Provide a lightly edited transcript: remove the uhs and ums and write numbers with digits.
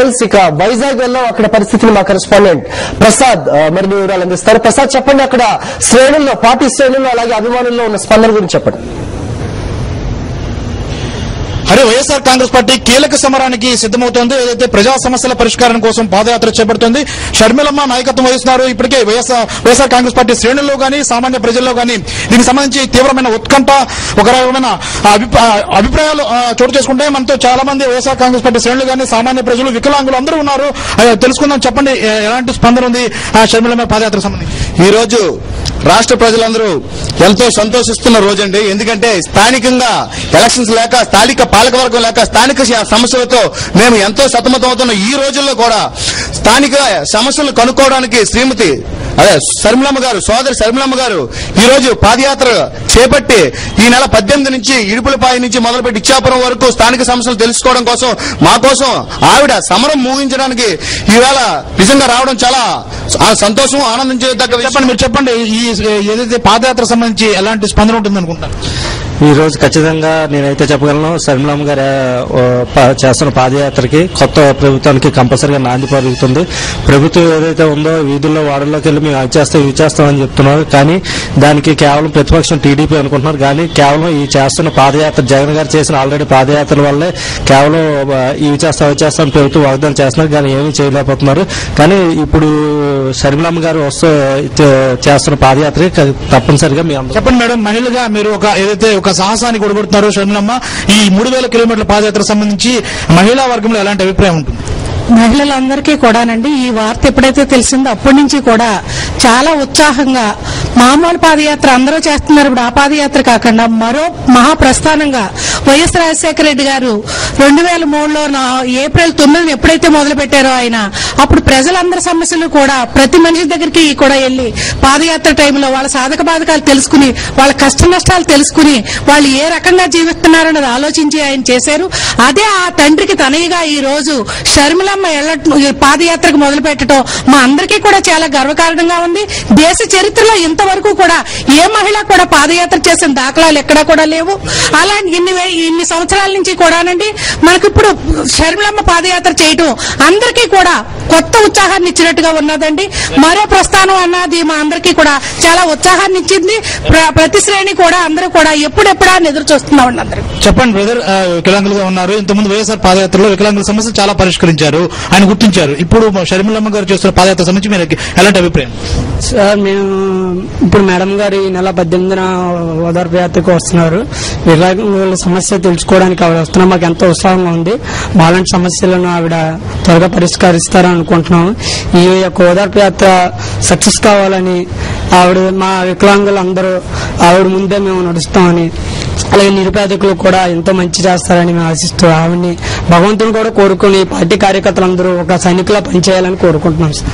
Details. ఇక వైజాగ్ వెళ్ళాం, అక్కడ పరిస్థితిని మా కరెస్పాండెంట్ ప్రసాద్ మరిన్ని వివరాలు అందిస్తారు. ప్రసాద్, చెప్పండి, అక్కడ శ్రేణుల్లో, పార్టీ శ్రేణుల్లో అలాగే అభిమానుల్లో ఉన్న స్పందన గురించి చెప్పండి. అరే, వైఎస్ఆర్ కాంగ్రెస్ పార్టీ కీలక సమరానికి సిద్దమవుతోంది. ఏదైతే ప్రజా సమస్యల పరిష్కారం కోసం పాదయాత్ర చేపడుతోంది. షర్మిలమ్మ నాయకత్వం వహిస్తున్నారు. ఇప్పటికే వైఎస్ఆర్ కాంగ్రెస్ పార్టీ శ్రేణుల్లో గానీ సామాన్య ప్రజల్లో గానీ దీనికి సంబంధించి తీవ్రమైన ఉత్కంఠ, ఒక రకమైన అభిప్రాయాలు చోటు చేసుకుంటే మనతో చాలా మంది వైఎస్ఆర్ కాంగ్రెస్ పార్టీ శ్రేణులు గానీ సామాన్య ప్రజలు, వికలాంగులు అందరూ ఉన్నారు. తెలుసుకుందాం. చెప్పండి, ఎలాంటి స్పందన ఉంది షర్మిలమ్మ పాదయాత్రకు సంబంధించి? ఈ రోజు రాష్ట్ర ప్రజలందరూ ఎంతో సంతోషిస్తున్న రోజండి. ఎందుకంటే స్థానికంగా ఎలక్షన్స్ లేక, స్థానిక పాలకవర్గం లేక, స్థానిక సమస్యలతో మేము ఎంతో సతమతమవుతున్న ఈ రోజుల్లో కూడా స్థానిక సమస్యలను కనుక్కోవడానికి షర్మిలమ్మ గారు, సోదరి షర్మిలమ్మ గారు ఈ రోజు పాదయాత్ర చేపట్టి ఈ నెల 18 నుంచి ఇడుపులపాయ నుంచి మొదలుపెట్టి ఇచ్చాపురం వరకు స్థానిక సమస్యలు తెలుసుకోవడం కోసం, మా కోసం ఆవిడ సమరం ముగించడానికి ఈవేళ నిజంగా రావడం చాలా సంతోషం, ఆనందించేదగ్గ విషయం. మీరు చెప్పండి, ఈ ఏదైతే పాదయాత్ర సంబంధించి ఎలాంటి స్పందన ఉంటుంది అనుకుంటారు? ఈ రోజు ఖచ్చితంగా నేనైతే చెప్పగలను, షర్మిలమ్మ గారు చేస్తున్న పాదయాత్రకి కొత్త ప్రభుత్వానికి కంపల్సరీగా నాంది పలుకుతుంది. ప్రభుత్వం ఏదైతే ఉందో వీధుల్లో, వాడల్లోకి వెళ్ళి మేము అవి చేస్తాం ఇవి చేస్తామని చెప్తున్నారు. కానీ దానికి కేవలం ప్రతిపక్షం టీడీపీ అనుకుంటున్నారు. కానీ కేవలం ఈ చేస్తున్న పాదయాత్ర, జగన్ గారు చేసిన ఆల్రెడీ పాదయాత్రల వల్లే కేవలం ఇవి చేస్తాం అవి చేస్తాం ప్రభుత్వం వాగ్దానం చేస్తున్నారు, కానీ ఏమీ చేయలేకపోతున్నారు. కానీ ఇప్పుడు షర్మిలమ్మ గారు చేస్తున్న పాదయాత్ర తప్పనిసరిగా మీ అందరూ చెప్పండి మేడం. మహిళగా మీరు ఏదైతే ఒక సాహసానికి ఒడగొడుతున్నారు షర్మిలమ్మ, ఈ 3000 కిలోమీటర్ల పాదయాత్ర సంబంధించి మహిళా వర్గంలో ఎలాంటి అభిప్రాయం ఉంటుంది? మహిళలందరికీ కూడానండి ఈ వార్త ఎప్పుడైతే తెలిసిందో అప్పటి నుంచి కూడా చాలా ఉత్సాహంగా, మామూలు పాదయాత్ర అందరూ చేస్తున్నారు, ఇప్పుడు ఆ పాదయాత్ర కాకుండా మరో మహాప్రస్థానంగా వైఎస్ రాజశేఖర రెడ్డి గారు 2003లో ఏప్రిల్ 9 ఎప్పుడైతే మొదలు పెట్టారో ఆయన, అప్పుడు ప్రజలందరి సమస్యలు కూడా ప్రతి మనిషి దగ్గరికి కూడా వెళ్లి పాదయాత్ర టైంలో వాళ్ళ సాధక బాధకాలు తెలుసుకుని, వాళ్ళ కష్ట నష్టాలు తెలుసుకుని, వాళ్ళు ఏ రకంగా జీవిస్తున్నారన్నది ఆలోచించి ఆయన చేశారు. అదే ఆ తండ్రికి తనయుగా ఈ రోజు షర్మిలమ్మ పాదయాత్రకు మొదలు పెట్టడం మా అందరికీ కూడా చాలా గర్వకారణంగా ఉంది. దేశ చరిత్రలో ఇంతవరకు కూడా ఏ మహిళ కూడా పాదయాత్ర చేసిన దాఖలాలు ఎక్కడా కూడా లేవు. అలా ఇన్ని సంవత్సరాల నుంచి కూడానండి మనకి ఇప్పుడు షర్మిలమ్మ పాదయాత్ర చేయడం అందరికీ కూడా కొత్త ఉత్సాహాన్ని ఇచ్చినట్టుగా ఉన్నదండి. మరో ప్రస్థానం అన్నది మా అందరికీ కూడా చాలా ఉత్సాహాన్ని ఇచ్చింది. ప్రతి శ్రేణి కూడా అందరూ కూడా ఎప్పుడెప్పుడా ఎదురు చూస్తున్నామండి. అందరూ చెప్పండి బ్రదర్, వికలాంగులుగా ఉన్నారు. ఇంతకుముందు వైఎస్ఆర్ పాదయాత్రలో వికలాంగుల సమస్యలు చాలా పరిష్కరించారు, ఆయన గుర్తించారు. ఇప్పుడు షర్మిలమ్మ గారు చేస్తున్న పాదయాత్ర సంబంధించి మీరు ఎలాంటి అభిప్రాయం? సార్, మేము ఇప్పుడు మేడం గారు ఈ నెల 18న ఓదార్పు యాత్రకు వస్తున్నారు. వికలాంగుల సమస్య తెలుసుకోవడానికి ఆవిడ వస్తున్నాం. మాకు ఎంతో ఉత్సాహంగా ఉంది. మాలాంటి సమస్యలను ఆవిడ త్వరగా పరిష్కరిస్తారని అనుకుంటున్నాము. ఈ యొక్క ఓదార్పు యాత్ర సక్సెస్ కావాలని ఆవిడ, మా వికలాంగులందరూ ఆవిడ ముందే మేము నడుస్తామని, అలాగే నిరుపేదకులు కూడా ఎంతో మంచి చేస్తారని మేము ఆశిస్తూ ఆవిడ్ని భగవంతుని కూడా కోరుకుని పార్టీ కార్యకర్తలందరూ ఒక సైనికులా పనిచేయాలని కోరుకుంటున్నాం సార్.